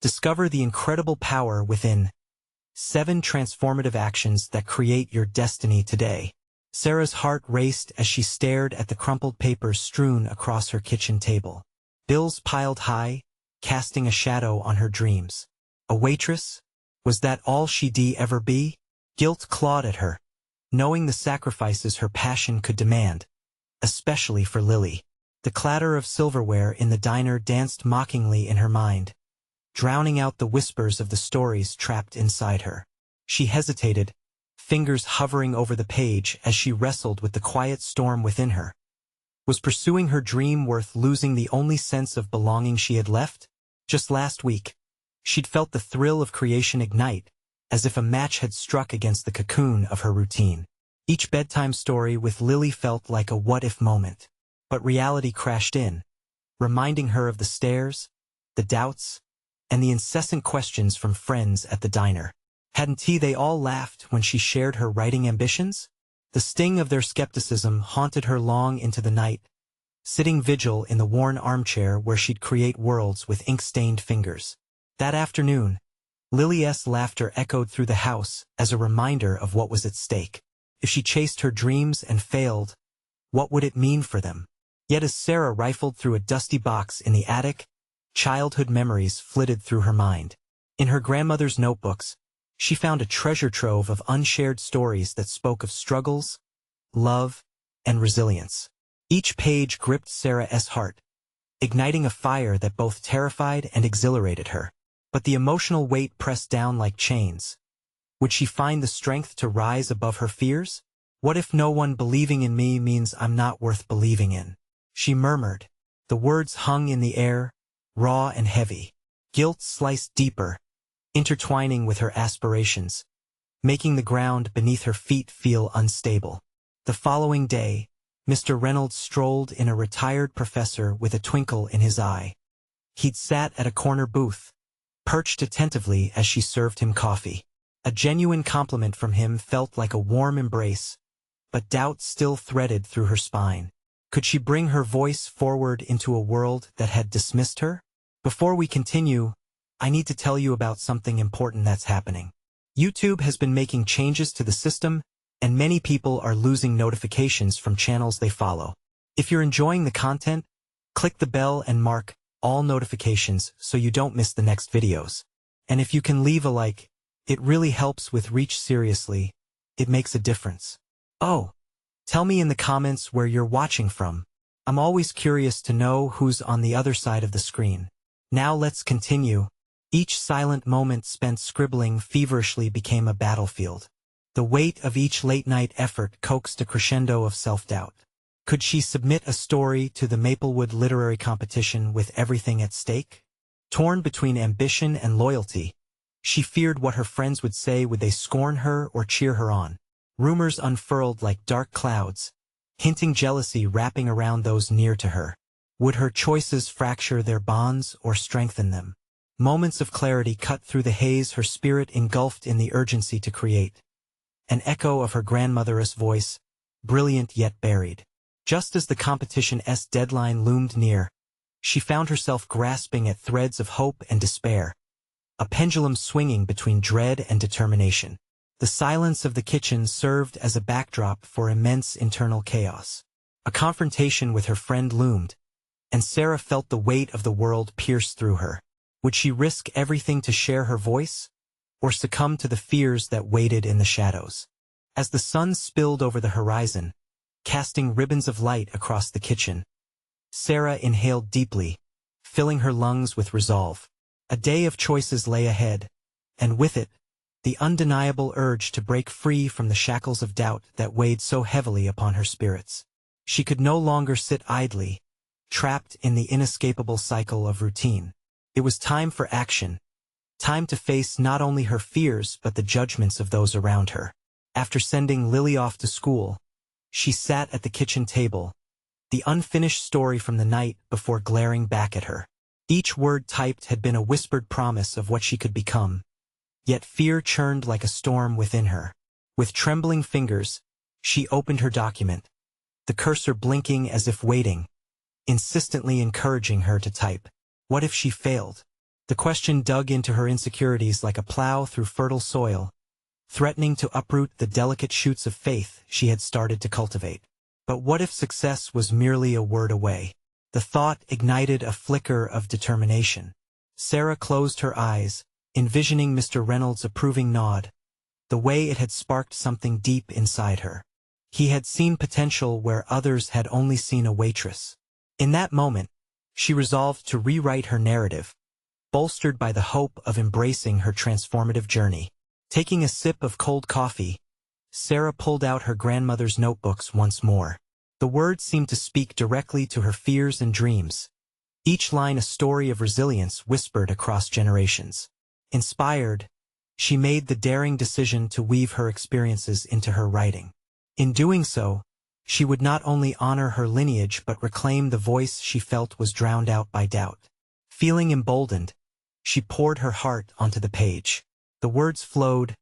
Discover the incredible power within 7 transformative actions that create your destiny today. Sarah's heart raced as she stared at the crumpled papers strewn across her kitchen table. Bills piled high, casting a shadow on her dreams. A waitress? Was that all she'd ever be? Guilt clawed at her, knowing the sacrifices her passion could demand, especially for Lily. The clatter of silverware in the diner danced mockingly in her mind, drowning out the whispers of the stories trapped inside her. She hesitated, fingers hovering over the page as she wrestled with the quiet storm within her. Was pursuing her dream worth losing the only sense of belonging she had left? Just last week, she'd felt the thrill of creation ignite, as if a match had struck against the cocoon of her routine. Each bedtime story with Lily felt like a what-if moment. But reality crashed in, reminding her of the stares, the doubts, and the incessant questions from friends at the diner. Hadn't they all laughed when she shared her writing ambitions? The sting of their skepticism haunted her long into the night, sitting vigil in the worn armchair where she'd create worlds with ink-stained fingers. That afternoon, Lily's laughter echoed through the house as a reminder of what was at stake. If she chased her dreams and failed, what would it mean for them? Yet as Sarah rifled through a dusty box in the attic, childhood memories flitted through her mind. In her grandmother's notebooks, she found a treasure trove of unshared stories that spoke of struggles, love, and resilience. Each page gripped Sarah's heart, igniting a fire that both terrified and exhilarated her. But the emotional weight pressed down like chains. Would she find the strength to rise above her fears? What if no one believing in me means I'm not worth believing in? She murmured. The words hung in the air, raw and heavy. Guilt sliced deeper, intertwining with her aspirations, making the ground beneath her feet feel unstable. The following day, Mr. Reynolds strolled in, a retired professor with a twinkle in his eye. He'd sat at a corner booth, perched attentively as she served him coffee. A genuine compliment from him felt like a warm embrace, but doubt still threaded through her spine. Could she bring her voice forward into a world that had dismissed her? Before we continue, I need to tell you about something important that's happening. YouTube has been making changes to the system, and many people are losing notifications from channels they follow. If you're enjoying the content, click the bell and mark all notifications so you don't miss the next videos. And if you can leave a like, it really helps with reach. Seriously, it makes a difference. Oh, tell me in the comments where you're watching from. I'm always curious to know who's on the other side of the screen. Now let's continue. Each silent moment spent scribbling feverishly became a battlefield. The weight of each late-night effort coaxed a crescendo of self-doubt. Could she submit a story to the Maplewood literary competition with everything at stake? Torn between ambition and loyalty, she feared what her friends would say. Would they scorn her or cheer her on? Rumors unfurled like dark clouds, hinting jealousy wrapping around those near to her. Would her choices fracture their bonds or strengthen them? Moments of clarity cut through the haze, her spirit engulfed in the urgency to create. An echo of her grandmother's voice, brilliant yet buried. Just as the competition's deadline loomed near, she found herself grasping at threads of hope and despair, a pendulum swinging between dread and determination. The silence of the kitchen served as a backdrop for immense internal chaos. A confrontation with her friend loomed, and Sarah felt the weight of the world pierce through her. Would she risk everything to share her voice, or succumb to the fears that waited in the shadows? As the sun spilled over the horizon, casting ribbons of light across the kitchen, Sarah inhaled deeply, filling her lungs with resolve. A day of choices lay ahead, and with it, the undeniable urge to break free from the shackles of doubt that weighed so heavily upon her spirits. She could no longer sit idly, trapped in the inescapable cycle of routine. It was time for action, time to face not only her fears but the judgments of those around her. After sending Lily off to school, she sat at the kitchen table, the unfinished story from the night before glaring back at her. Each word typed had been a whispered promise of what she could become, yet fear churned like a storm within her. With trembling fingers, she opened her document, the cursor blinking as if waiting, insistently encouraging her to type. What if she failed? The question dug into her insecurities like a plow through fertile soil, threatening to uproot the delicate shoots of faith she had started to cultivate. But what if success was merely a word away? The thought ignited a flicker of determination. Sarah closed her eyes, envisioning Mr. Reynolds' approving nod, the way it had sparked something deep inside her. He had seen potential where others had only seen a waitress. In that moment, she resolved to rewrite her narrative, bolstered by the hope of embracing her transformative journey. Taking a sip of cold coffee, Sarah pulled out her grandmother's notebooks once more. The words seemed to speak directly to her fears and dreams, each line a story of resilience whispered across generations. Inspired, she made the daring decision to weave her experiences into her writing. In doing so, she would not only honor her lineage but reclaim the voice she felt was drowned out by doubt. Feeling emboldened, she poured her heart onto the page. The words flowed,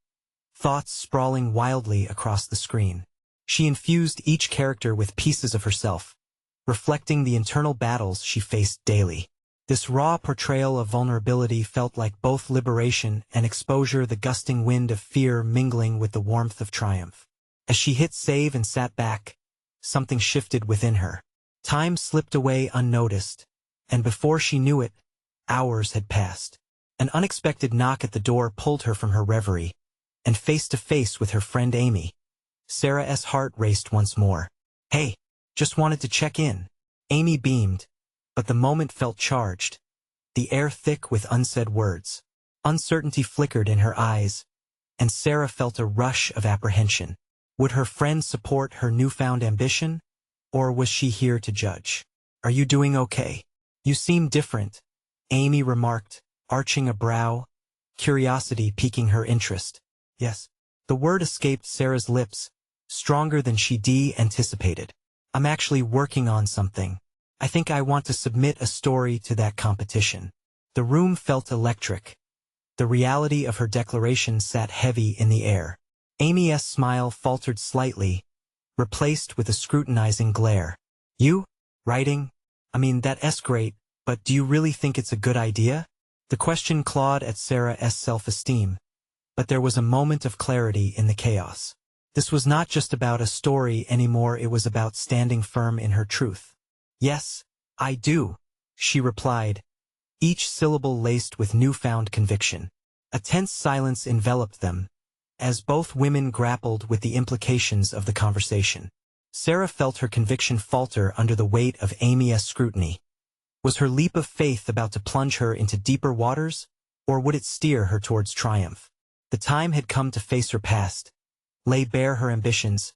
thoughts sprawling wildly across the screen. She infused each character with pieces of herself, reflecting the internal battles she faced daily. This raw portrayal of vulnerability felt like both liberation and exposure, the gusting wind of fear mingling with the warmth of triumph. As she hit save and sat back, something shifted within her. Time slipped away unnoticed, and before she knew it, hours had passed. An unexpected knock at the door pulled her from her reverie, and face to face with her friend Amy. Sarah's heart raced once more. "Hey, just wanted to check in." Amy beamed, but the moment felt charged, the air thick with unsaid words. Uncertainty flickered in her eyes, and Sarah felt a rush of apprehension. Would her friend support her newfound ambition, or was she here to judge? "Are you doing okay? You seem different," Amy remarked, arching a brow, curiosity piquing her interest. "Yes." The word escaped Sarah's lips, stronger than she'd anticipated. "I'm actually working on something. I think I want to submit a story to that competition." The room felt electric. The reality of her declaration sat heavy in the air. Amy's smile faltered slightly, replaced with a scrutinizing glare. "You? Writing? I mean, that's great, but do you really think it's a good idea?" The question clawed at Sarah's self-esteem, but there was a moment of clarity in the chaos. This was not just about a story anymore, it was about standing firm in her truth. "Yes, I do," she replied, each syllable laced with newfound conviction. A tense silence enveloped them, as both women grappled with the implications of the conversation. Sarah felt her conviction falter under the weight of Amy's scrutiny. Was her leap of faith about to plunge her into deeper waters, or would it steer her towards triumph? The time had come to face her past, lay bare her ambitions,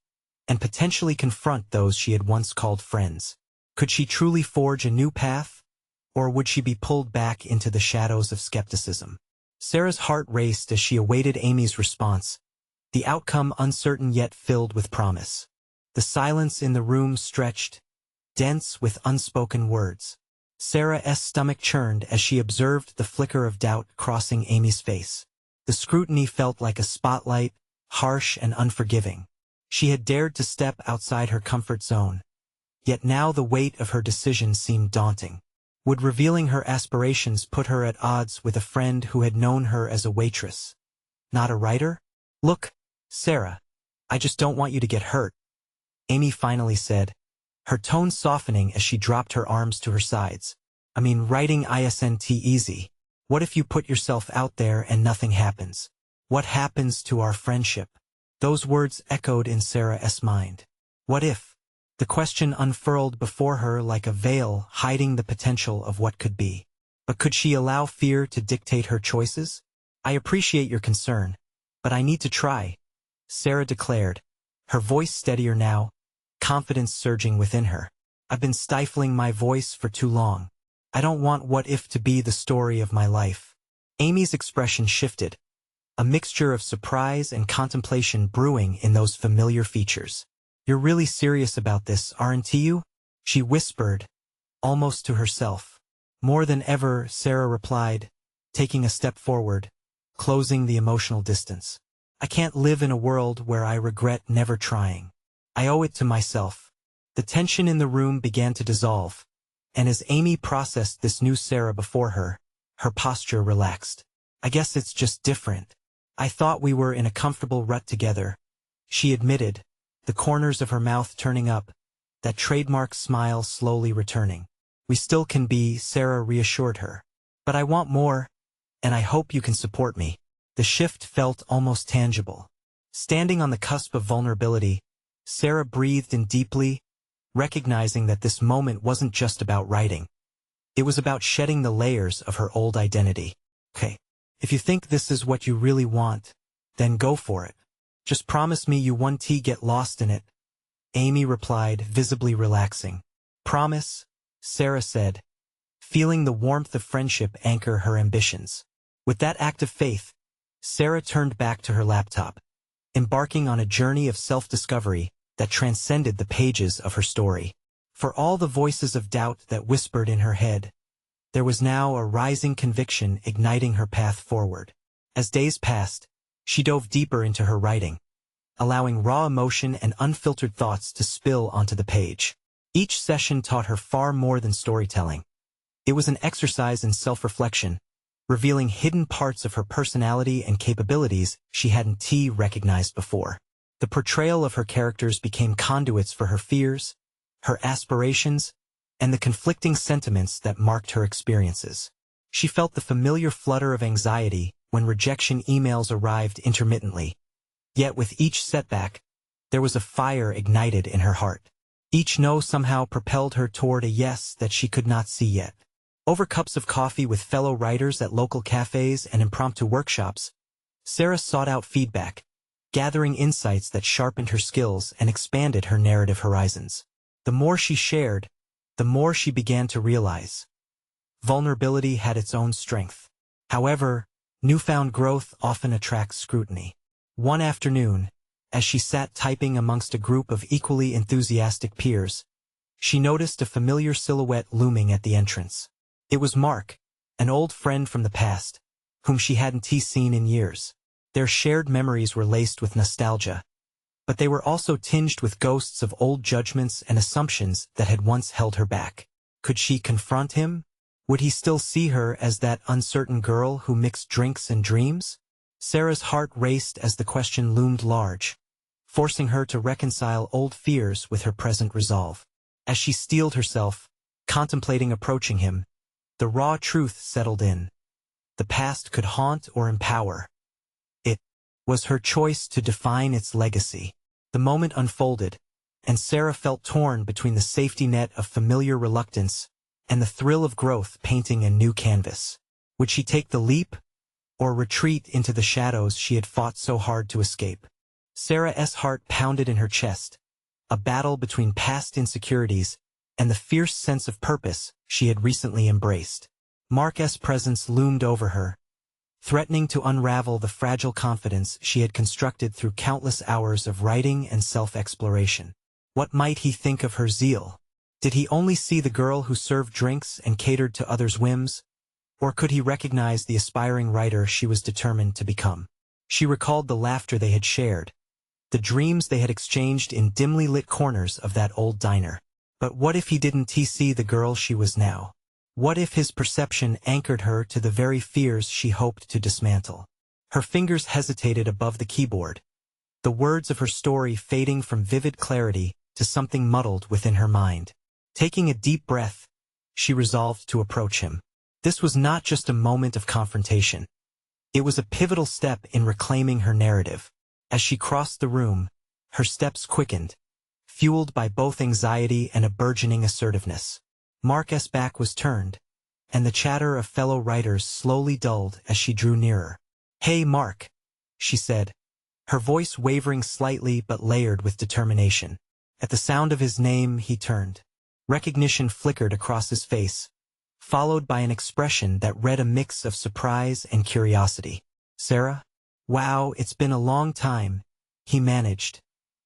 and potentially confront those she had once called friends. Could she truly forge a new path, or would she be pulled back into the shadows of skepticism? Sarah's heart raced as she awaited Amy's response, the outcome uncertain yet filled with promise. The silence in the room stretched, dense with unspoken words. Sarah's stomach churned as she observed the flicker of doubt crossing Amy's face. The scrutiny felt like a spotlight, harsh and unforgiving. She had dared to step outside her comfort zone, yet now the weight of her decision seemed daunting. Would revealing her aspirations put her at odds with a friend who had known her as a waitress, not a writer? "Look, Sarah, I just don't want you to get hurt," Amy finally said, her tone softening as she dropped her arms to her sides. "I mean, writing isn't easy. What if you put yourself out there and nothing happens? What happens to our friendship?" Those words echoed in Sarah's mind. What if? The question unfurled before her like a veil hiding the potential of what could be. But could she allow fear to dictate her choices? "I appreciate your concern, but I need to try," Sarah declared, her voice steadier now, confidence surging within her. "I've been stifling my voice for too long. I don't want what if to be the story of my life." Amy's expression shifted, a mixture of surprise and contemplation brewing in those familiar features. "You're really serious about this, aren't you?" she whispered, almost to herself. "More than ever," Sarah replied, taking a step forward, closing the emotional distance. "I can't live in a world where I regret never trying. I owe it to myself." The tension in the room began to dissolve, and as Amy processed this new Sarah before her, her posture relaxed. I guess it's just different. I thought we were in a comfortable rut together, she admitted, the corners of her mouth turning up, that trademark smile slowly returning. We still can be, Sarah reassured her. But I want more, and I hope you can support me. The shift felt almost tangible. Standing on the cusp of vulnerability, Sarah breathed in deeply, recognizing that this moment wasn't just about writing. It was about shedding the layers of her old identity. Okay, if you think this is what you really want, then go for it. Just promise me you won't get lost in it, Amy replied, visibly relaxing. Promise, Sarah said, feeling the warmth of friendship anchor her ambitions. With that act of faith, Sarah turned back to her laptop, embarking on a journey of self-discovery that transcended the pages of her story. For all the voices of doubt that whispered in her head, there was now a rising conviction igniting her path forward. As days passed, she dove deeper into her writing, allowing raw emotion and unfiltered thoughts to spill onto the page. Each session taught her far more than storytelling. It was an exercise in self-reflection, revealing hidden parts of her personality and capabilities she hadn't recognized before. The portrayal of her characters became conduits for her fears, her aspirations, and the conflicting sentiments that marked her experiences. She felt the familiar flutter of anxiety when rejection emails arrived intermittently. Yet with each setback, there was a fire ignited in her heart. Each no somehow propelled her toward a yes that she could not see yet. Over cups of coffee with fellow writers at local cafes and impromptu workshops, Sarah sought out feedback, gathering insights that sharpened her skills and expanded her narrative horizons. The more she shared, the more she began to realize. Vulnerability had its own strength. However, newfond growth often attracts scrutiny. One afternoon, as she sat typing amongst a group of equally enthusiastic peers, she noticed a familiar silhouette looming at the entrance. It was Mark, an old friend from the past, whom she hadn't seen in years. Their shared memories were laced with nostalgia, but they were also tinged with ghosts of old judgments and assumptions that had once held her back. Could she confront him? Would he still see her as that uncertain girl who mixed drinks and dreams? Sarah's heart raced as the question loomed large, forcing her to reconcile old fears with her present resolve. As she steeled herself, contemplating approaching him, the raw truth settled in. The past could haunt or empower. It was her choice to define its legacy. The moment unfolded, and Sarah felt torn between the safety net of familiar reluctance and the thrill of growth painting a new canvas. Would she take the leap, or retreat into the shadows she had fought so hard to escape? Sarah's heart pounded in her chest, a battle between past insecurities and the fierce sense of purpose she had recently embraced. Mark's presence loomed over her, threatening to unravel the fragile confidence she had constructed through countless hours of writing and self-exploration. What might he think of her zeal? Did he only see the girl who served drinks and catered to others' whims? Or could he recognize the aspiring writer she was determined to become? She recalled the laughter they had shared, the dreams they had exchanged in dimly lit corners of that old diner. But what if he didn't see the girl she was now? What if his perception anchored her to the very fears she hoped to dismantle? Her fingers hesitated above the keyboard, the words of her story fading from vivid clarity to something muddled within her mind. Taking a deep breath, she resolved to approach him. This was not just a moment of confrontation. It was a pivotal step in reclaiming her narrative. As she crossed the room, her steps quickened, fueled by both anxiety and a burgeoning assertiveness. Mark's back was turned, and the chatter of fellow writers slowly dulled as she drew nearer. "Hey, Mark," she said, her voice wavering slightly but layered with determination. At the sound of his name, he turned. Recognition flickered across his face, followed by an expression that read a mix of surprise and curiosity. "Sarah? Wow, it's been a long time," he managed.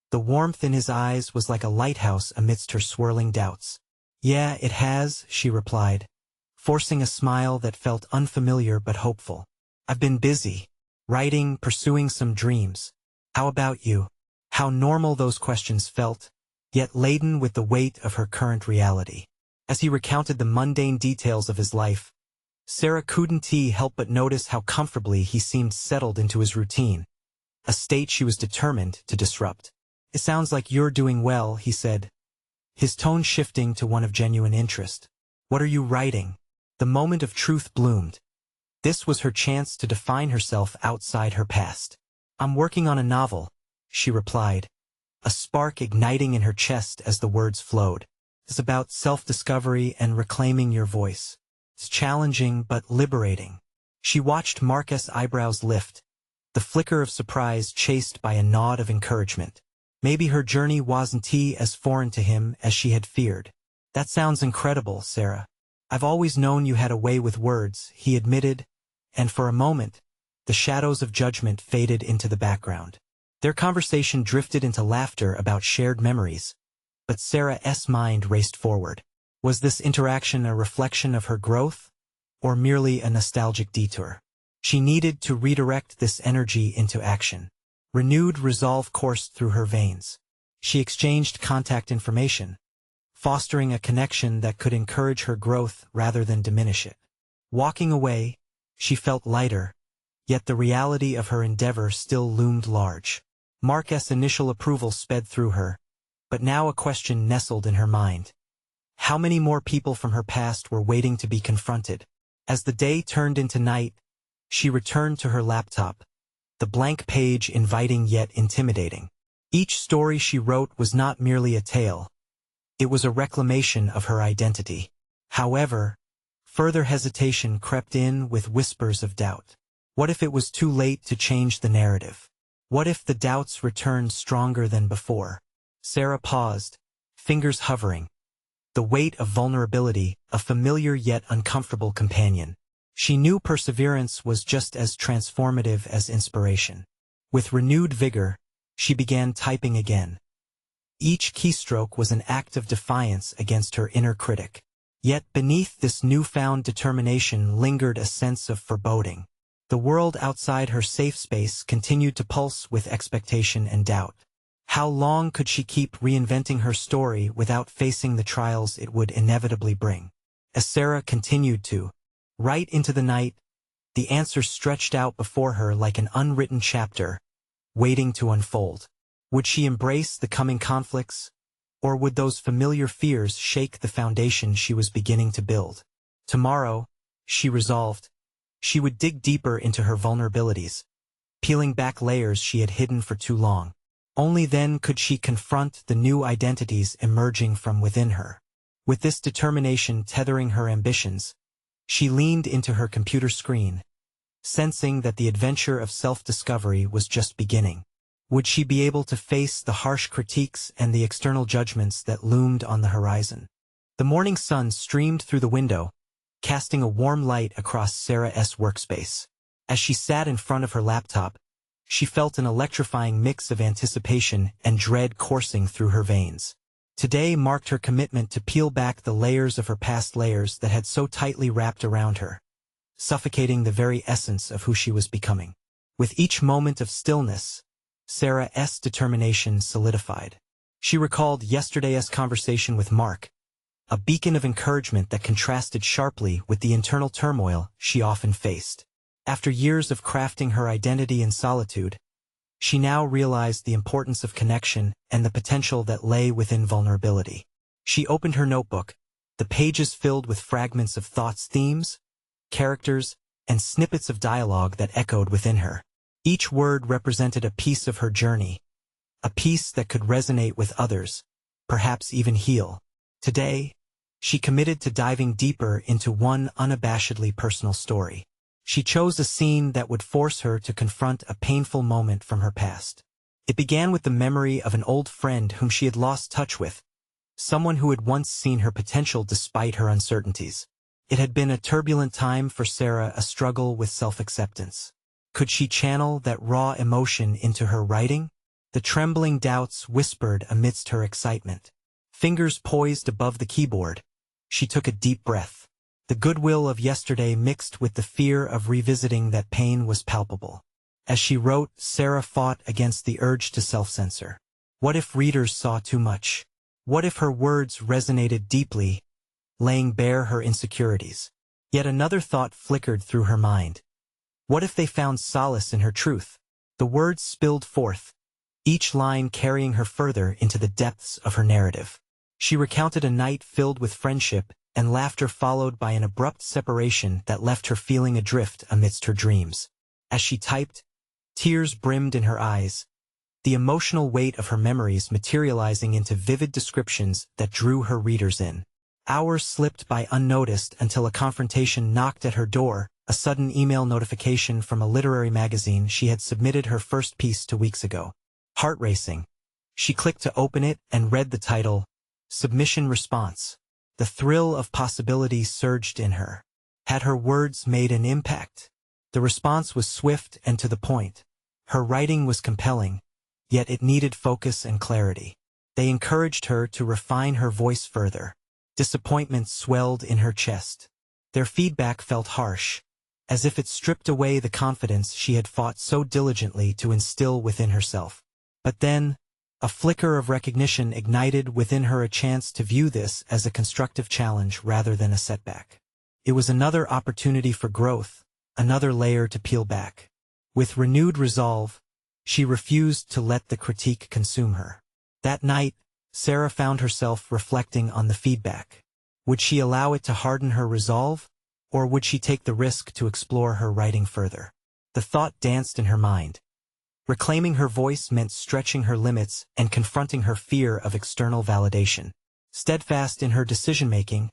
The warmth in his eyes was like a lighthouse amidst her swirling doubts. "Yeah, it has," she replied, forcing a smile that felt unfamiliar but hopeful. "I've been busy, writing, pursuing some dreams. How about you?" How normal those questions felt, yet laden with the weight of her current reality. As he recounted the mundane details of his life, Sarah couldn't help but notice how comfortably he seemed settled into his routine, a state she was determined to disrupt. "It sounds like you're doing well," he said, his tone shifting to one of genuine interest. "What are you writing?" The moment of truth bloomed. This was her chance to define herself outside her past. "I'm working on a novel," she replied, a spark igniting in her chest as the words flowed. "It's about self-discovery and reclaiming your voice. It's challenging but liberating." She watched Marcus' eyebrows lift, the flicker of surprise chased by a nod of encouragement. Maybe her journey wasn't as foreign to him as she had feared. "That sounds incredible, Sarah. I've always known you had a way with words," he admitted, and for a moment, the shadows of judgment faded into the background. Their conversation drifted into laughter about shared memories, but Sarah's mind raced forward. Was this interaction a reflection of her growth, or merely a nostalgic detour? She needed to redirect this energy into action. Renewed resolve coursed through her veins. She exchanged contact information, fostering a connection that could encourage her growth rather than diminish it. Walking away, she felt lighter, yet the reality of her endeavor still loomed large. Marcus' initial approval sped through her, but now a question nestled in her mind. How many more people from her past were waiting to be confronted? As the day turned into night, she returned to her laptop, the blank page inviting yet intimidating. Each story she wrote was not merely a tale. It was a reclamation of her identity. However, further hesitation crept in with whispers of doubt. What if it was too late to change the narrative? What if the doubts returned stronger than before? Sarah paused, fingers hovering. The weight of vulnerability, a familiar yet uncomfortable companion. She knew perseverance was just as transformative as inspiration. With renewed vigor, she began typing again. Each keystroke was an act of defiance against her inner critic. Yet beneath this newfound determination lingered a sense of foreboding. The world outside her safe space continued to pulse with expectation and doubt. How long could she keep reinventing her story without facing the trials it would inevitably bring? As Sarah continued to write into the night, the answer stretched out before her like an unwritten chapter, waiting to unfold. Would she embrace the coming conflicts, or would those familiar fears shake the foundation she was beginning to build? Tomorrow, she resolved, she would dig deeper into her vulnerabilities, peeling back layers she had hidden for too long. Only then could she confront the new identities emerging from within her. With this determination tethering her ambitions, she leaned into her computer screen, sensing that the adventure of self-discovery was just beginning. Would she be able to face the harsh critiques and the external judgments that loomed on the horizon? The morning sun streamed through the window, casting a warm light across Sarah's workspace. As she sat in front of her laptop, she felt an electrifying mix of anticipation and dread coursing through her veins. Today marked her commitment to peel back the layers of her past layers that had so tightly wrapped around her, suffocating the very essence of who she was becoming. With each moment of stillness, Sarah's determination solidified. She recalled yesterday's conversation with Mark, a beacon of encouragement that contrasted sharply with the internal turmoil she often faced. After years of crafting her identity in solitude, she now realized the importance of connection and the potential that lay within vulnerability. She opened her notebook, the pages filled with fragments of thoughts, themes, characters, and snippets of dialogue that echoed within her. Each word represented a piece of her journey, a piece that could resonate with others, perhaps even heal. Today, she committed to diving deeper into one unabashedly personal story. She chose a scene that would force her to confront a painful moment from her past. It began with the memory of an old friend whom she had lost touch with, someone who had once seen her potential despite her uncertainties. It had been a turbulent time for Sarah, a struggle with self-acceptance. Could she channel that raw emotion into her writing? The trembling doubts whispered amidst her excitement. Fingers poised above the keyboard, she took a deep breath. The goodwill of yesterday mixed with the fear of revisiting that pain was palpable. As she wrote, Sarah fought against the urge to self-censor. What if readers saw too much? What if her words resonated deeply, laying bare her insecurities? Yet another thought flickered through her mind. What if they found solace in her truth? The words spilled forth, each line carrying her further into the depths of her narrative. She recounted a night filled with friendship and laughter followed by an abrupt separation that left her feeling adrift amidst her dreams. As she typed, tears brimmed in her eyes, the emotional weight of her memories materializing into vivid descriptions that drew her readers in. Hours slipped by unnoticed until a confrontation knocked at her door, a sudden email notification from a literary magazine she had submitted her first piece 2 weeks ago. Heart racing. She clicked to open it and read the title, Submission Response. The thrill of possibility surged in her. Had her words made an impact? The response was swift and to the point. Her writing was compelling, yet it needed focus and clarity. They encouraged her to refine her voice further. Disappointment swelled in her chest. Their feedback felt harsh, as if it stripped away the confidence she had fought so diligently to instill within herself. But then, a flicker of recognition ignited within her a chance to view this as a constructive challenge rather than a setback. It was another opportunity for growth, another layer to peel back. With renewed resolve, she refused to let the critique consume her. That night, Sarah found herself reflecting on the feedback. Would she allow it to harden her resolve, or would she take the risk to explore her writing further? The thought danced in her mind. Reclaiming her voice meant stretching her limits and confronting her fear of external validation. Steadfast in her decision-making,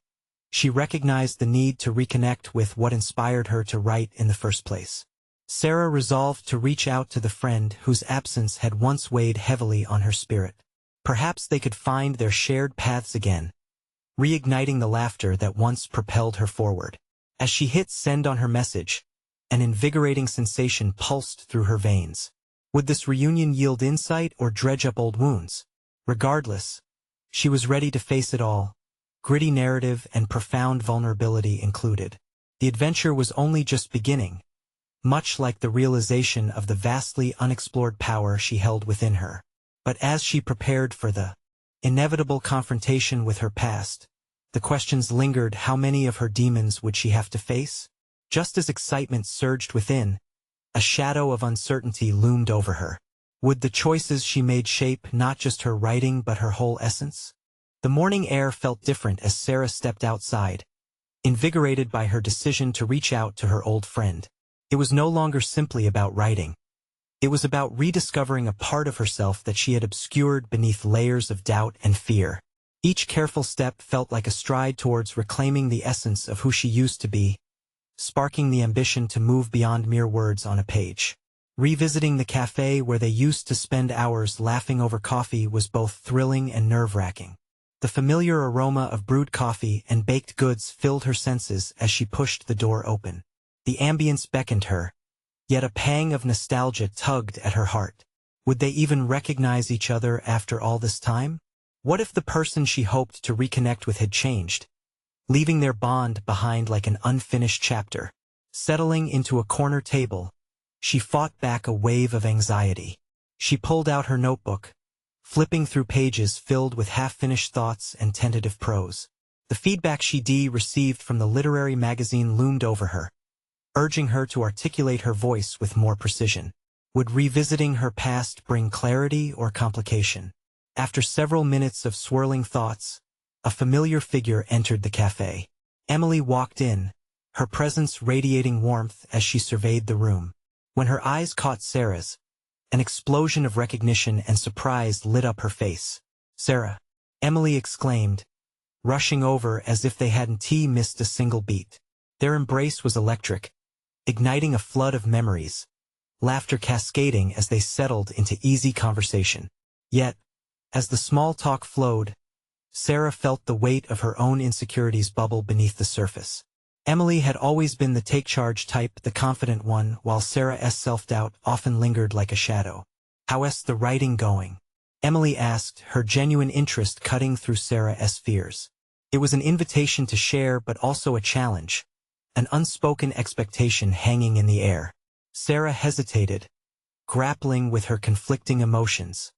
she recognized the need to reconnect with what inspired her to write in the first place. Sarah resolved to reach out to the friend whose absence had once weighed heavily on her spirit. Perhaps they could find their shared paths again, reigniting the laughter that once propelled her forward. As she hit send on her message, an invigorating sensation pulsed through her veins. Would this reunion yield insight or dredge up old wounds? Regardless, she was ready to face it all, gritty narrative and profound vulnerability included. The adventure was only just beginning, much like the realization of the vastly unexplored power she held within her. But as she prepared for the inevitable confrontation with her past, the questions lingered: how many of her demons would she have to face? Just as excitement surged within, a shadow of uncertainty loomed over her. Would the choices she made shape not just her writing but her whole essence? The morning air felt different as Sarah stepped outside, invigorated by her decision to reach out to her old friend. It was no longer simply about writing. It was about rediscovering a part of herself that she had obscured beneath layers of doubt and fear. Each careful step felt like a stride towards reclaiming the essence of who she used to be, sparking the ambition to move beyond mere words on a page. Revisiting the cafe where they used to spend hours laughing over coffee was both thrilling and nerve-wracking. The familiar aroma of brewed coffee and baked goods filled her senses as she pushed the door open. The ambience beckoned her, yet a pang of nostalgia tugged at her heart. Would they even recognize each other after all this time? What if the person she hoped to reconnect with had changed, leaving their bond behind like an unfinished chapter? Settling into a corner table, she fought back a wave of anxiety. She pulled out her notebook, flipping through pages filled with half-finished thoughts and tentative prose. The feedback she received from the literary magazine loomed over her, urging her to articulate her voice with more precision. Would revisiting her past bring clarity or complication? After several minutes of swirling thoughts, a familiar figure entered the cafe. Emily walked in, her presence radiating warmth as she surveyed the room. When her eyes caught Sarah's, an explosion of recognition and surprise lit up her face. "Sarah," Emily exclaimed, rushing over as if they hadn't missed a single beat. Their embrace was electric, igniting a flood of memories, laughter cascading as they settled into easy conversation. Yet, as the small talk flowed, Sarah felt the weight of her own insecurities bubble beneath the surface. Emily had always been the take-charge type, the confident one, while Sarah's self-doubt often lingered like a shadow. "How's the writing going?" Emily asked, her genuine interest cutting through Sarah's fears. It was an invitation to share but also a challenge, an unspoken expectation hanging in the air. Sarah hesitated, grappling with her conflicting emotions.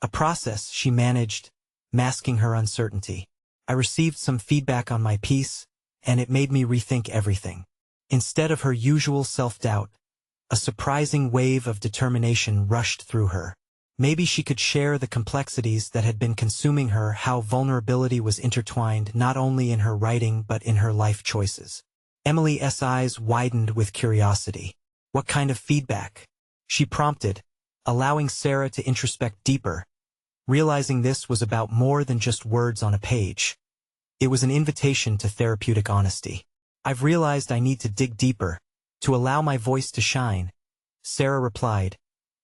A process she managed, masking her uncertainty. "I received some feedback on my piece, and it made me rethink everything. Instead of her usual self-doubt, a surprising wave of determination rushed through her. Maybe she could share the complexities that had been consuming her, how vulnerability was intertwined not only in her writing but in her life choices. Emily's eyes widened with curiosity. What kind of feedback? She prompted, allowing Sarah to introspect deeper, realizing this was about more than just words on a page. It was an invitation to therapeutic honesty. I've realized I need to dig deeper, to allow my voice to shine, Sarah replied,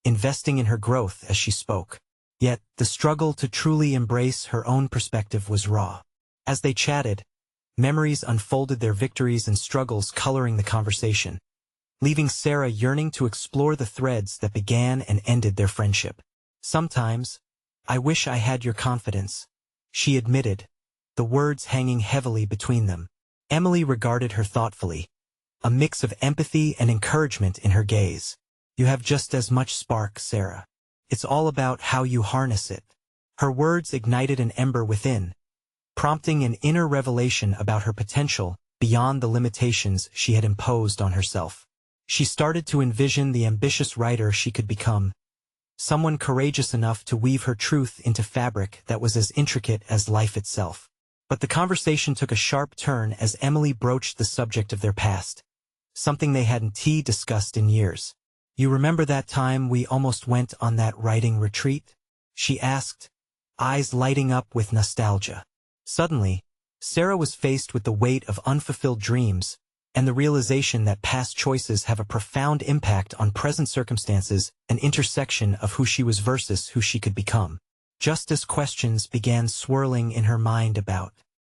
investing in her growth as she spoke. Yet, the struggle to truly embrace her own perspective was raw. As they chatted, memories unfolded, their victories and struggles coloring the conversation, leaving Sarah yearning to explore the threads that began and ended their friendship. Sometimes, I wish I had your confidence, she admitted, the words hanging heavily between them. Emily regarded her thoughtfully, a mix of empathy and encouragement in her gaze. You have just as much spark, Sarah. It's all about how you harness it. Her words ignited an ember within, prompting an inner revelation about her potential beyond the limitations she had imposed on herself. She started to envision the ambitious writer she could become, someone courageous enough to weave her truth into fabric that was as intricate as life itself. But the conversation took a sharp turn as Emily broached the subject of their past, something they hadn't discussed in years. You remember that time we almost went on that writing retreat? She asked, eyes lighting up with nostalgia. Suddenly, Sarah was faced with the weight of unfulfilled dreams and the realization that past choices have a profound impact on present circumstances, an intersection of who she was versus who she could become. Just as questions began swirling in her mind about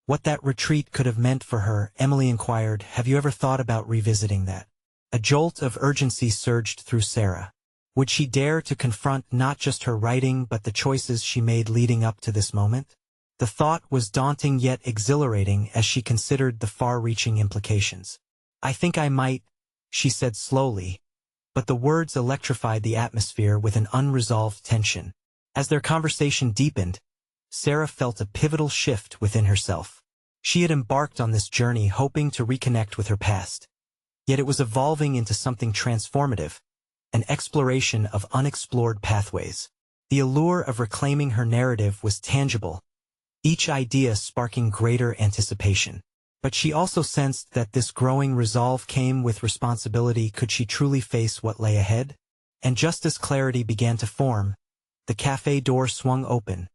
what that retreat could have meant for her, Emily inquired, have you ever thought about revisiting that? A jolt of urgency surged through Sarah. Would she dare to confront not just her writing but the choices she made leading up to this moment? The thought was daunting yet exhilarating as she considered the far-reaching implications. I think I might, she said slowly, but the words electrified the atmosphere with an unresolved tension. As their conversation deepened, Sarah felt a pivotal shift within herself. She had embarked on this journey hoping to reconnect with her past. Yet it was evolving into something transformative, an exploration of unexplored pathways. The allure of reclaiming her narrative was tangible, each idea sparking greater anticipation. But she also sensed that this growing resolve came with responsibility. Could she truly face what lay ahead? And just as clarity began to form, the cafe door swung open,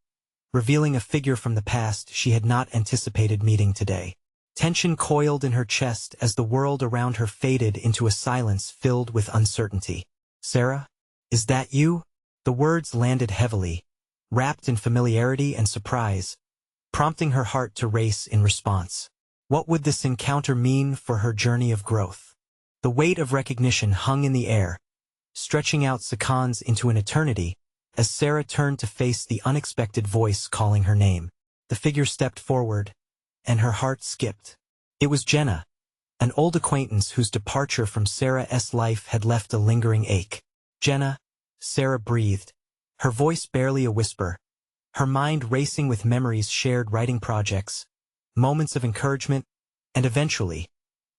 revealing a figure from the past she had not anticipated meeting today. Tension coiled in her chest as the world around her faded into a silence filled with uncertainty. Sarah? Is that you? The words landed heavily, wrapped in familiarity and surprise, prompting her heart to race in response. What would this encounter mean for her journey of growth? The weight of recognition hung in the air, stretching out seconds into an eternity, as Sarah turned to face the unexpected voice calling her name. The figure stepped forward, and her heart skipped. It was Jenna, an old acquaintance whose departure from Sarah's life had left a lingering ache. Jenna, Sarah breathed, her voice barely a whisper, her mind racing with memories, shared writing projects, moments of encouragement, and eventually,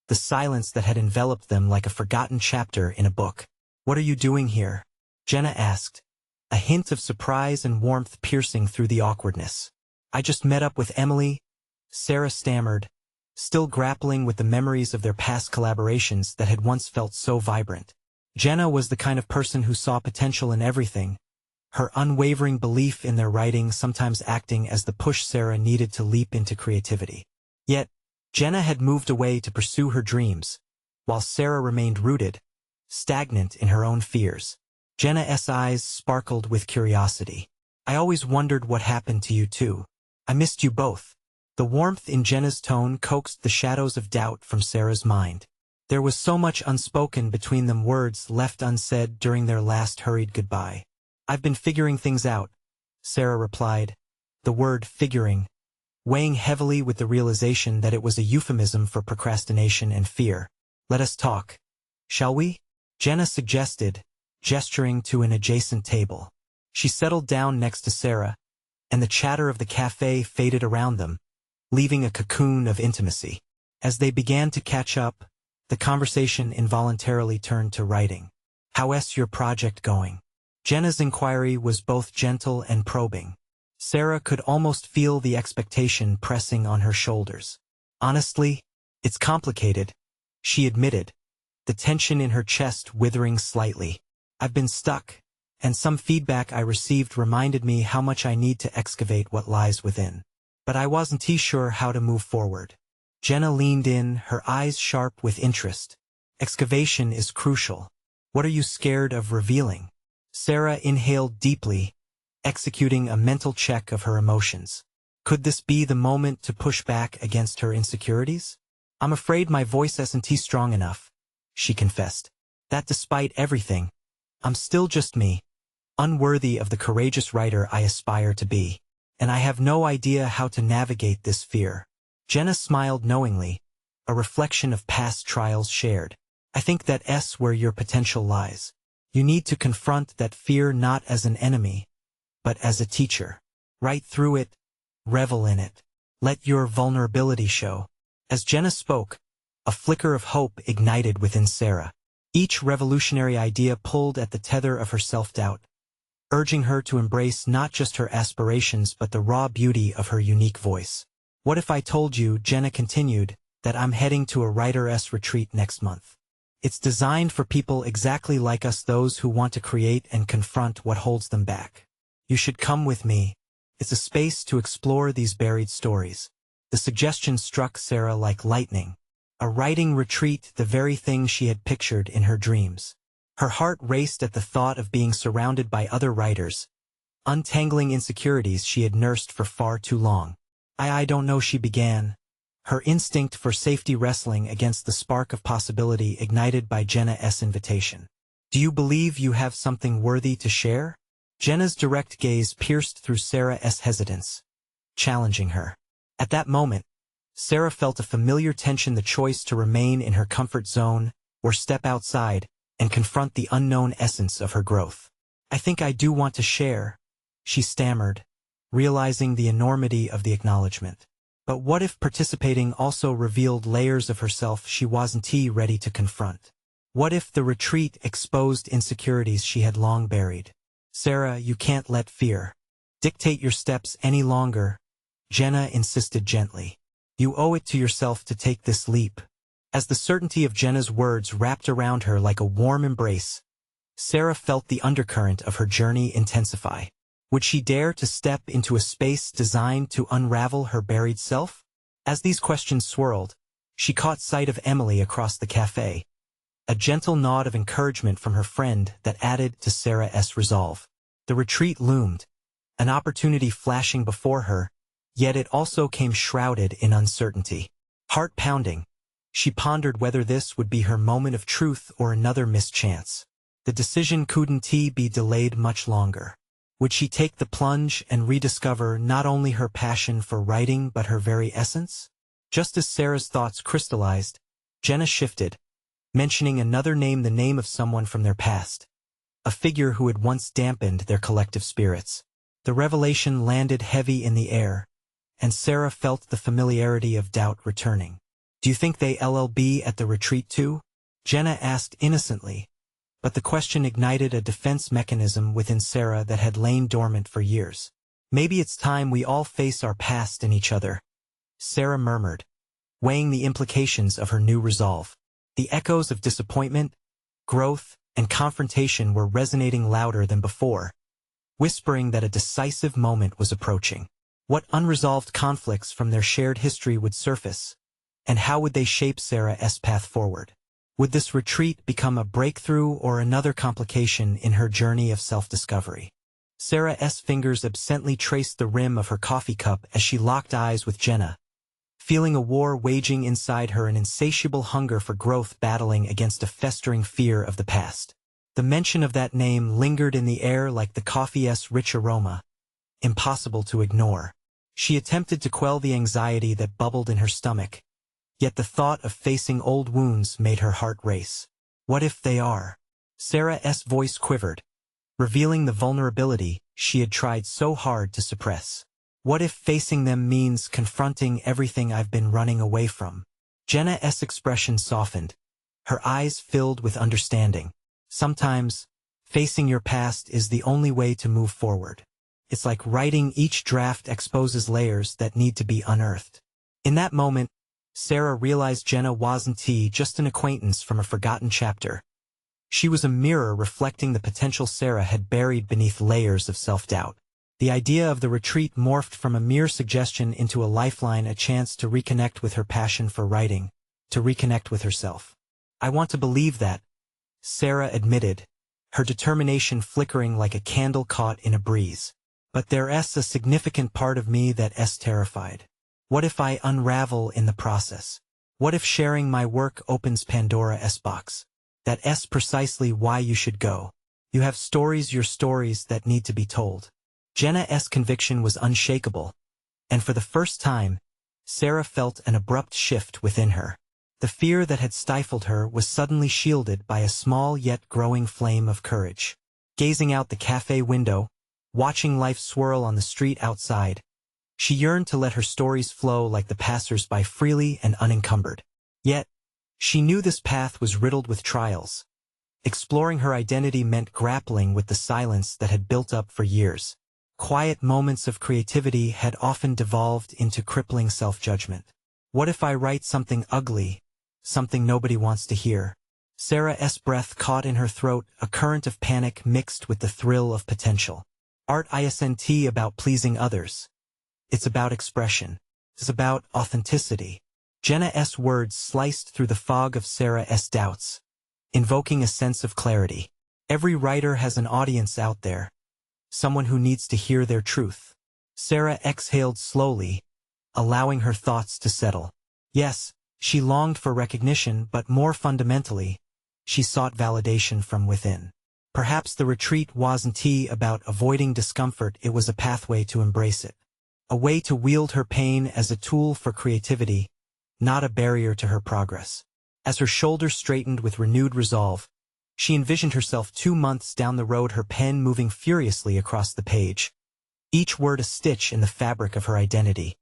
the silence that had enveloped them like a forgotten chapter in a book. What are you doing here? Jenna asked, a hint of surprise and warmth piercing through the awkwardness. I just met up with Emily, Sarah stammered, still grappling with the memories of their past collaborations that had once felt so vibrant. Jenna was the kind of person who saw potential in everything, her unwavering belief in their writing sometimes acting as the push Sarah needed to leap into creativity. Yet, Jenna had moved away to pursue her dreams, while Sarah remained rooted, stagnant in her own fears. Jenna's eyes sparkled with curiosity. I always wondered what happened to you two. I missed you both. The warmth in Jenna's tone coaxed the shadows of doubt from Sarah's mind. There was so much unspoken between them, words left unsaid during their last hurried goodbye. I've been figuring things out, Sarah replied, the word figuring, weighing heavily with the realization that it was a euphemism for procrastination and fear. Let us talk, shall we? Jenna suggested, gesturing to an adjacent table. She settled down next to Sarah, and the chatter of the cafe faded around them, leaving a cocoon of intimacy. As they began to catch up, the conversation involuntarily turned to writing. "How's your project going?" Jenna's inquiry was both gentle and probing. Sarah could almost feel the expectation pressing on her shoulders. "Honestly, it's complicated," she admitted, the tension in her chest withering slightly. "I've been stuck, and some feedback I received reminded me how much I need to excavate what lies within. But I wasn't sure how to move forward." Jenna leaned in, her eyes sharp with interest. "Excavation is crucial. What are you scared of revealing?" Sarah inhaled deeply, executing a mental check of her emotions. Could this be the moment to push back against her insecurities? "I'm afraid my voice isn't strong enough," she confessed. "That despite everything, I'm still just me, unworthy of the courageous writer I aspire to be. And I have no idea how to navigate this fear." Jenna smiled knowingly, a reflection of past trials shared. "I think that's where your potential lies. You need to confront that fear not as an enemy, but as a teacher. Write through it, revel in it. Let your vulnerability show." As Jenna spoke, a flicker of hope ignited within Sarah. Each revolutionary idea pulled at the tether of her self-doubt, urging her to embrace not just her aspirations but the raw beauty of her unique voice. "What if I told you," Jenna continued, "that I'm heading to a writer's retreat next month? It's designed for people exactly like us, those who want to create and confront what holds them back. You should come with me. It's a space to explore these buried stories." The suggestion struck Sarah like lightning. A writing retreat, the very thing she had pictured in her dreams. Her heart raced at the thought of being surrounded by other writers, untangling insecurities she had nursed for far too long. I don't know," she began, her instinct for safety wrestling against the spark of possibility ignited by Jenna's invitation. "Do you believe you have something worthy to share?" Jenna's direct gaze pierced through Sarah's hesitance, challenging her. At that moment, Sarah felt a familiar tension, the choice to remain in her comfort zone or step outside and confront the unknown essence of her growth. "I think I do want to share," she stammered, realizing the enormity of the acknowledgement. But what if participating also revealed layers of herself she wasn't ready to confront? What if the retreat exposed insecurities she had long buried? "Sarah, you can't let fear dictate your steps any longer," Jenna insisted gently. "You owe it to yourself to take this leap." As the certainty of Jenna's words wrapped around her like a warm embrace, Sarah felt the undercurrent of her journey intensify. Would she dare to step into a space designed to unravel her buried self? As these questions swirled, she caught sight of Emily across the cafe, a gentle nod of encouragement from her friend that added to Sarah's resolve. The retreat loomed, an opportunity flashing before her, yet it also came shrouded in uncertainty. Heart pounding, she pondered whether this would be her moment of truth or another mischance. The decision couldn't be delayed much longer. Would she take the plunge and rediscover not only her passion for writing but her very essence? Just as Sarah's thoughts crystallized, Jenna shifted, mentioning another name, the name of someone from their past, a figure who had once dampened their collective spirits. The revelation landed heavy in the air, and Sarah felt the familiarity of doubt returning. "Do you think they'll be at the retreat too?" Jenna asked innocently, but the question ignited a defense mechanism within Sarah that had lain dormant for years. "Maybe it's time we all face our past and each other," Sarah murmured, weighing the implications of her new resolve. The echoes of disappointment, growth, and confrontation were resonating louder than before, whispering that a decisive moment was approaching. What unresolved conflicts from their shared history would surface, and how would they shape Sarah's path forward? Would this retreat become a breakthrough or another complication in her journey of self-discovery? Sarah's fingers absently traced the rim of her coffee cup as she locked eyes with Jenna, feeling a war waging inside her, an insatiable hunger for growth battling against a festering fear of the past. The mention of that name lingered in the air like the coffee's rich aroma, impossible to ignore. She attempted to quell the anxiety that bubbled in her stomach, yet the thought of facing old wounds made her heart race. What if they are? Sarah's voice quivered, revealing the vulnerability she had tried so hard to suppress. What if facing them means confronting everything I've been running away from? Jenna's expression softened. Her eyes filled with understanding. Sometimes, facing your past is the only way to move forward. It's like writing, each draft exposes layers that need to be unearthed. In that moment, Sarah realized Jenna wasn't just an acquaintance from a forgotten chapter. She was a mirror reflecting the potential Sarah had buried beneath layers of self-doubt. The idea of the retreat morphed from a mere suggestion into a lifeline, a chance to reconnect with her passion for writing, to reconnect with herself. "I want to believe that," Sarah admitted, her determination flickering like a candle caught in a breeze. "But there's a significant part of me that's terrified. What if I unravel in the process? What if sharing my work opens Pandora's box? That's precisely why you should go. You have stories, your stories that need to be told." Jenna's conviction was unshakable, and for the first time, Sarah felt an abrupt shift within her. The fear that had stifled her was suddenly shielded by a small yet growing flame of courage. Gazing out the cafe window, watching life swirl on the street outside, she yearned to let her stories flow like the passers-by, freely and unencumbered. Yet, she knew this path was riddled with trials. Exploring her identity meant grappling with the silence that had built up for years. Quiet moments of creativity had often devolved into crippling self-judgment. What if I write something ugly, something nobody wants to hear? Sarah's breath caught in her throat, a current of panic mixed with the thrill of potential. Art isn't about pleasing others. It's about expression. It's about authenticity. Jenna's words sliced through the fog of Sarah's doubts, invoking a sense of clarity. Every writer has an audience out there, someone who needs to hear their truth. Sarah exhaled slowly, allowing her thoughts to settle. Yes, she longed for recognition, but more fundamentally, she sought validation from within. Perhaps the retreat wasn't about avoiding discomfort, it was a pathway to embrace it. A way to wield her pain as a tool for creativity, not a barrier to her progress. As her shoulders straightened with renewed resolve, she envisioned herself 2 months down the road, her pen moving furiously across the page, each word a stitch in the fabric of her identity,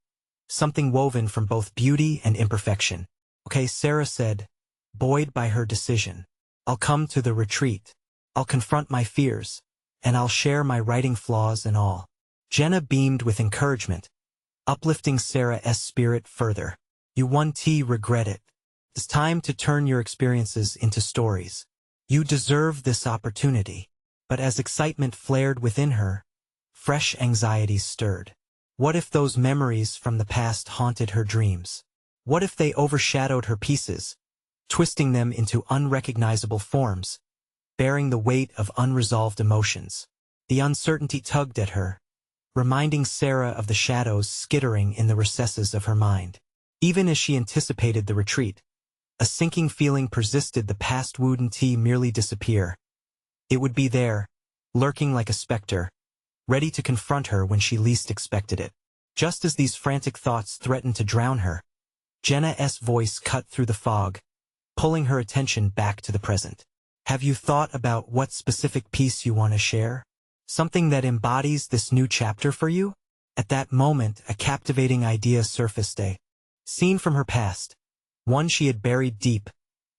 something woven from both beauty and imperfection. "Okay," Sarah said, buoyed by her decision. "I'll come to the retreat. I'll confront my fears, and I'll share my writing flaws and all." Jenna beamed with encouragement, uplifting Sarah's spirit further. "You won't regret it. It's time to turn your experiences into stories. You deserve this opportunity." But as excitement flared within her, fresh anxieties stirred. What if those memories from the past haunted her dreams? What if they overshadowed her pieces, twisting them into unrecognizable forms, bearing the weight of unresolved emotions? The uncertainty tugged at her, reminding Sarah of the shadows skittering in the recesses of her mind. Even as she anticipated the retreat, a sinking feeling persisted. The past wouldn't merely disappear. It would be there, lurking like a specter, ready to confront her when she least expected it. Just as these frantic thoughts threatened to drown her, Jenna's voice cut through the fog, pulling her attention back to the present. "Have you thought about what specific piece you want to share? Something that embodies this new chapter for you?" At that moment, a captivating idea surfaced, a scene from her past, one she had buried deep,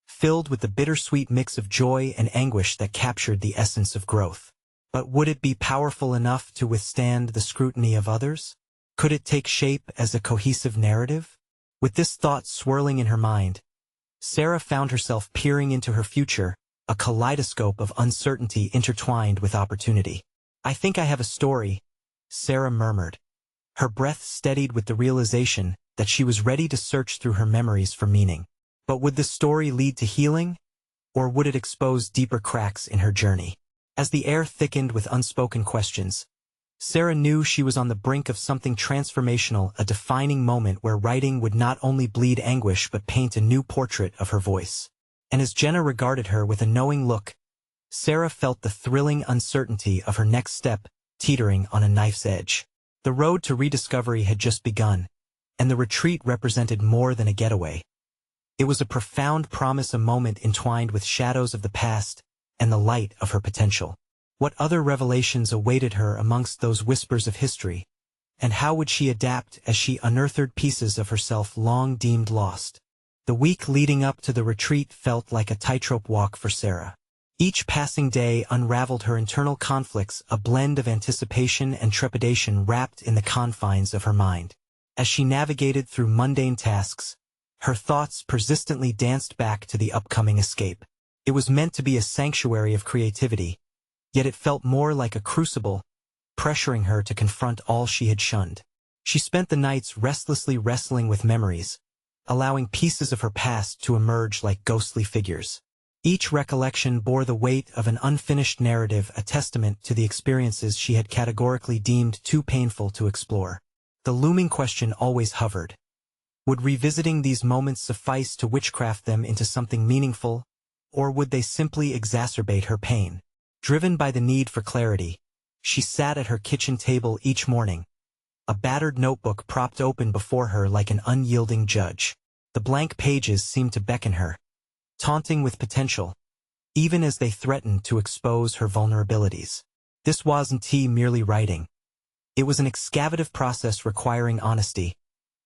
filled with the bittersweet mix of joy and anguish that captured the essence of growth. But would it be powerful enough to withstand the scrutiny of others? Could it take shape as a cohesive narrative? With this thought swirling in her mind, Sarah found herself peering into her future, a kaleidoscope of uncertainty intertwined with opportunity. "I think I have a story," Sarah murmured. Her breath steadied with the realization that she was ready to search through her memories for meaning. But would the story lead to healing, or would it expose deeper cracks in her journey? As the air thickened with unspoken questions, Sarah knew she was on the brink of something transformational, a defining moment where writing would not only bleed anguish but paint a new portrait of her voice. And as Jenna regarded her with a knowing look, Sarah felt the thrilling uncertainty of her next step teetering on a knife's edge. The road to rediscovery had just begun, and the retreat represented more than a getaway. It was a profound promise, a moment entwined with shadows of the past and the light of her potential. What other revelations awaited her amongst those whispers of history, and how would she adapt as she unearthed pieces of herself long deemed lost? The week leading up to the retreat felt like a tightrope walk for Sarah. Each passing day unraveled her internal conflicts, a blend of anticipation and trepidation wrapped in the confines of her mind. As she navigated through mundane tasks, her thoughts persistently danced back to the upcoming escape. It was meant to be a sanctuary of creativity, yet it felt more like a crucible, pressuring her to confront all she had shunned. She spent the nights restlessly wrestling with memories, allowing pieces of her past to emerge like ghostly figures. Each recollection bore the weight of an unfinished narrative, a testament to the experiences she had categorically deemed too painful to explore. The looming question always hovered. Would revisiting these moments suffice to witchcraft them into something meaningful, or would they simply exacerbate her pain? Driven by the need for clarity, she sat at her kitchen table each morning, a battered notebook propped open before her like an unyielding judge. The blank pages seemed to beckon her, taunting with potential, even as they threatened to expose her vulnerabilities. This wasn't merely writing. It was an excavative process requiring honesty,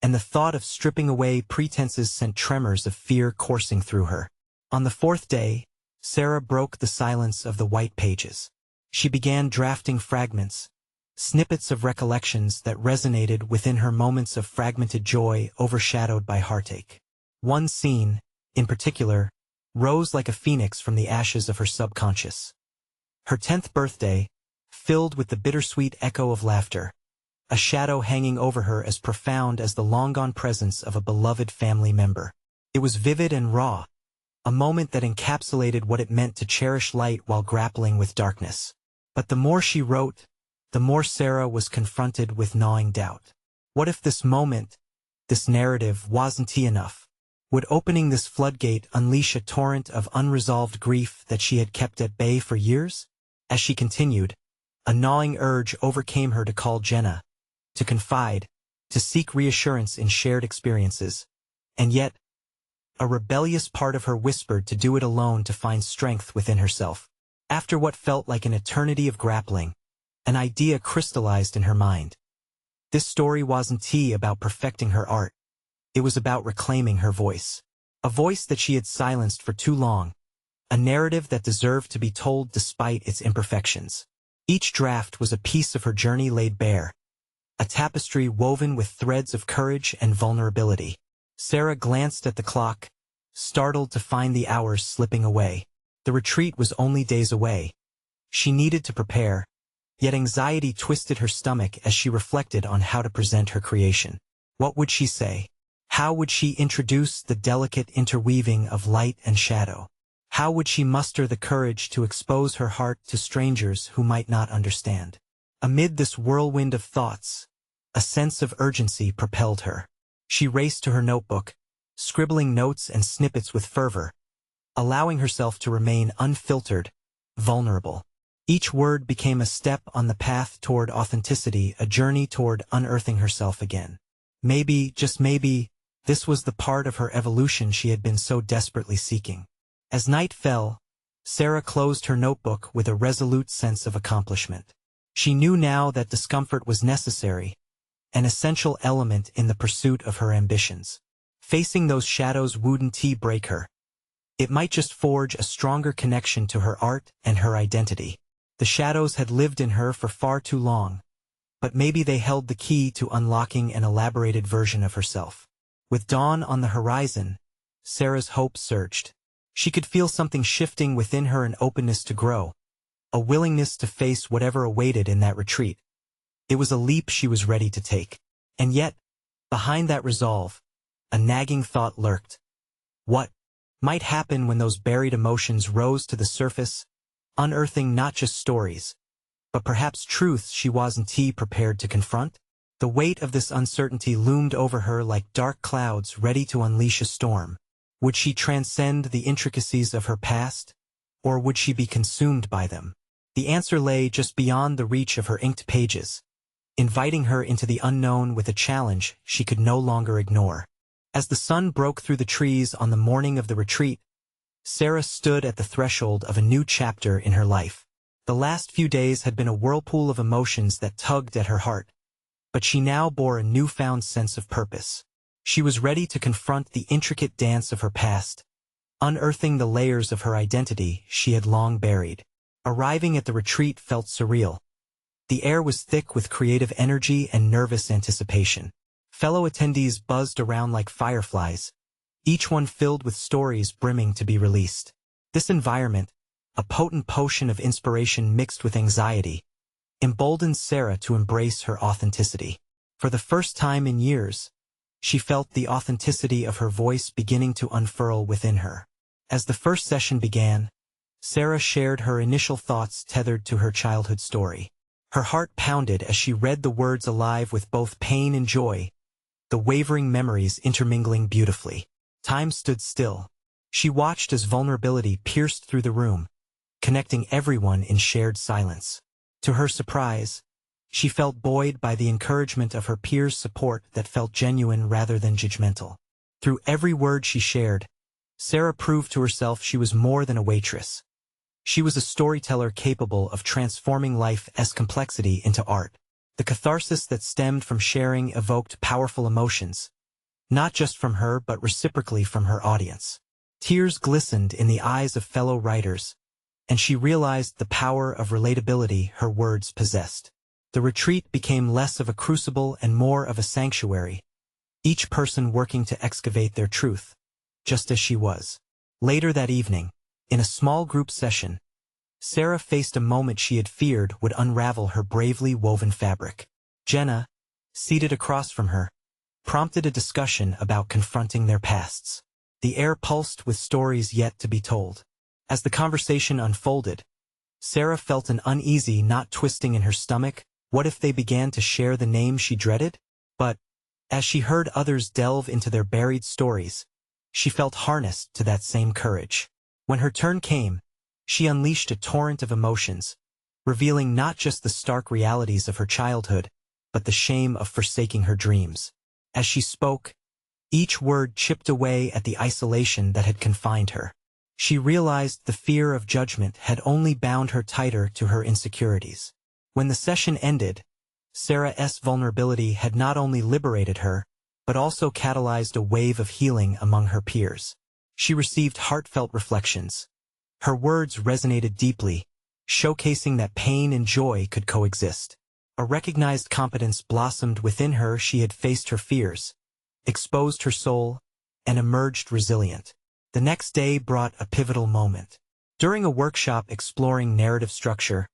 and the thought of stripping away pretenses sent tremors of fear coursing through her. On the fourth day, Sarah broke the silence of the white pages. She began drafting fragments, snippets of recollections that resonated within her, moments of fragmented joy overshadowed by heartache. One scene, in particular, rose like a phoenix from the ashes of her subconscious. Her 10th birthday, filled with the bittersweet echo of laughter, a shadow hanging over her as profound as the long-gone presence of a beloved family member. It was vivid and raw, a moment that encapsulated what it meant to cherish light while grappling with darkness. But the more she wrote, the more Sarah was confronted with gnawing doubt. What if this moment, this narrative, wasn't enough? Would opening this floodgate unleash a torrent of unresolved grief that she had kept at bay for years? As she continued, a gnawing urge overcame her to call Jenna, to confide, to seek reassurance in shared experiences. And yet, a rebellious part of her whispered to do it alone, to find strength within herself. After what felt like an eternity of grappling, an idea crystallized in her mind. This story wasn't about perfecting her art. It was about reclaiming her voice. A voice that she had silenced for too long. A narrative that deserved to be told despite its imperfections. Each draft was a piece of her journey laid bare. A tapestry woven with threads of courage and vulnerability. Sarah glanced at the clock, startled to find the hours slipping away. The retreat was only days away. She needed to prepare, yet anxiety twisted her stomach as she reflected on how to present her creation. What would she say? How would she introduce the delicate interweaving of light and shadow? How would she muster the courage to expose her heart to strangers who might not understand? Amid this whirlwind of thoughts, a sense of urgency propelled her. She raced to her notebook, scribbling notes and snippets with fervor, allowing herself to remain unfiltered, vulnerable. Each word became a step on the path toward authenticity, a journey toward unearthing herself again. Maybe, just maybe, this was the part of her evolution she had been so desperately seeking. As night fell, Sarah closed her notebook with a resolute sense of accomplishment. She knew now that discomfort was necessary, an essential element in the pursuit of her ambitions. Facing those shadows wouldn't break her. It might just forge a stronger connection to her art and her identity. The shadows had lived in her for far too long, but maybe they held the key to unlocking an elaborated version of herself. With dawn on the horizon, Sarah's hope surged. She could feel something shifting within her, an openness to grow, a willingness to face whatever awaited in that retreat. It was a leap she was ready to take. And yet, behind that resolve, a nagging thought lurked. What might happen when those buried emotions rose to the surface, unearthing not just stories, but perhaps truths she wasn't prepared to confront? The weight of this uncertainty loomed over her like dark clouds ready to unleash a storm. Would she transcend the intricacies of her past, or would she be consumed by them? The answer lay just beyond the reach of her inked pages, inviting her into the unknown with a challenge she could no longer ignore. As the sun broke through the trees on the morning of the retreat, Sarah stood at the threshold of a new chapter in her life. The last few days had been a whirlpool of emotions that tugged at her heart, but she now bore a newfound sense of purpose. She was ready to confront the intricate dance of her past, unearthing the layers of her identity she had long buried. Arriving at the retreat felt surreal. The air was thick with creative energy and nervous anticipation. Fellow attendees buzzed around like fireflies, each one filled with stories brimming to be released. This environment, a potent potion of inspiration mixed with anxiety, emboldened Sarah to embrace her authenticity. For the first time in years, she felt the authenticity of her voice beginning to unfurl within her. As the first session began, Sarah shared her initial thoughts tethered to her childhood story. Her heart pounded as she read the words alive with both pain and joy, the wavering memories intermingling beautifully. Time stood still. She watched as vulnerability pierced through the room, connecting everyone in shared silence. To her surprise, she felt buoyed by the encouragement of her peers' support that felt genuine rather than judgmental. Through every word she shared, Sarah proved to herself she was more than a waitress. She was a storyteller capable of transforming life's complexity into art. The catharsis that stemmed from sharing evoked powerful emotions, not just from her but reciprocally from her audience. Tears glistened in the eyes of fellow writers, and she realized the power of relatability her words possessed. The retreat became less of a crucible and more of a sanctuary, each person working to excavate their truth, just as she was. Later that evening, in a small group session, Sarah faced a moment she had feared would unravel her bravely woven fabric. Jenna, seated across from her, prompted a discussion about confronting their pasts. The air pulsed with stories yet to be told. As the conversation unfolded, Sarah felt an uneasy knot twisting in her stomach. What if they began to share the name she dreaded? But, as she heard others delve into their buried stories, she felt harnessed to that same courage. When her turn came, she unleashed a torrent of emotions, revealing not just the stark realities of her childhood, but the shame of forsaking her dreams. As she spoke, each word chipped away at the isolation that had confined her. She realized the fear of judgment had only bound her tighter to her insecurities. When the session ended, Sarah's vulnerability had not only liberated her, but also catalyzed a wave of healing among her peers. She received heartfelt reflections. Her words resonated deeply, showcasing that pain and joy could coexist. A recognized competence blossomed within her. She had faced her fears, exposed her soul, and emerged resilient. The next day brought a pivotal moment. During a workshop exploring narrative structure,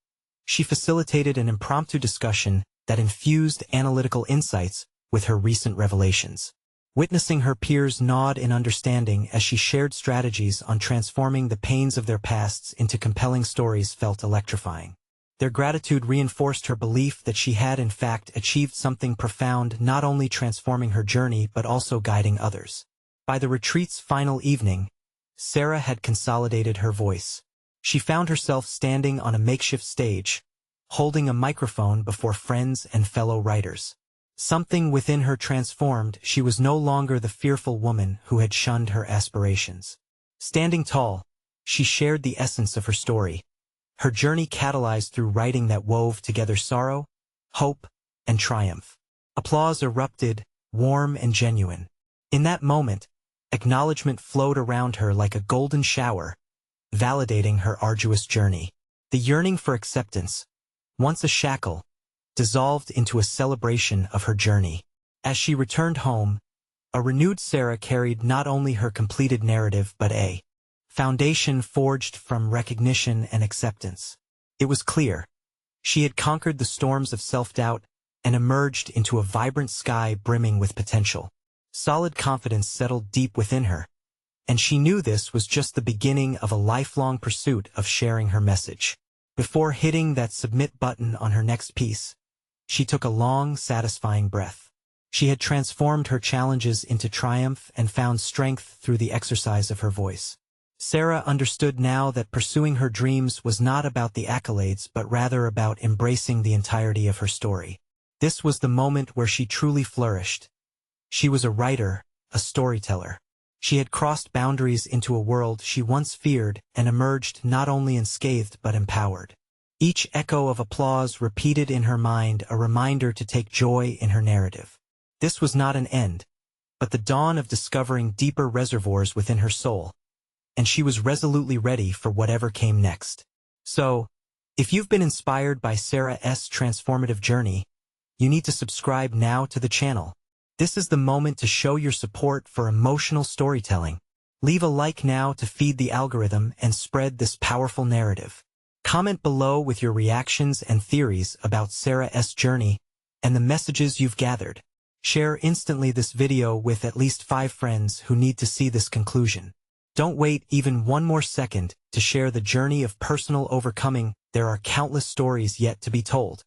she facilitated an impromptu discussion that infused analytical insights with her recent revelations. Witnessing her peers nod in understanding as she shared strategies on transforming the pains of their pasts into compelling stories felt electrifying. Their gratitude reinforced her belief that she had in fact achieved something profound, not only transforming her journey but also guiding others. By the retreat's final evening, Sarah had consolidated her voice. She found herself standing on a makeshift stage, holding a microphone before friends and fellow writers. Something within her transformed. She was no longer the fearful woman who had shunned her aspirations. Standing tall, she shared the essence of her story, her journey catalyzed through writing that wove together sorrow, hope, and triumph. Applause erupted, warm and genuine. In that moment, acknowledgement flowed around her like a golden shower, validating her arduous journey. The yearning for acceptance, once a shackle, dissolved into a celebration of her journey. As she returned home, a renewed Sarah carried not only her completed narrative but a foundation forged from recognition and acceptance. It was clear. She had conquered the storms of self-doubt and emerged into a vibrant sky brimming with potential. Solid confidence settled deep within her, and she knew this was just the beginning of a lifelong pursuit of sharing her message. Before hitting that submit button on her next piece, she took a long, satisfying breath. She had transformed her challenges into triumph and found strength through the exercise of her voice. Sarah understood now that pursuing her dreams was not about the accolades but rather about embracing the entirety of her story. This was the moment where she truly flourished. She was a writer, a storyteller. She had crossed boundaries into a world she once feared and emerged not only unscathed but empowered. Each echo of applause repeated in her mind a reminder to take joy in her narrative. This was not an end, but the dawn of discovering deeper reservoirs within her soul, and she was resolutely ready for whatever came next. So, if you've been inspired by Sarah's transformative journey, you need to subscribe now to the channel. This is the moment to show your support for emotional storytelling. Leave a like now to feed the algorithm and spread this powerful narrative. Comment below with your reactions and theories about Sarah's journey and the messages you've gathered. Share instantly this video with at least 5 friends who need to see this conclusion. Don't wait even one more second to share the journey of personal overcoming. There are countless stories yet to be told.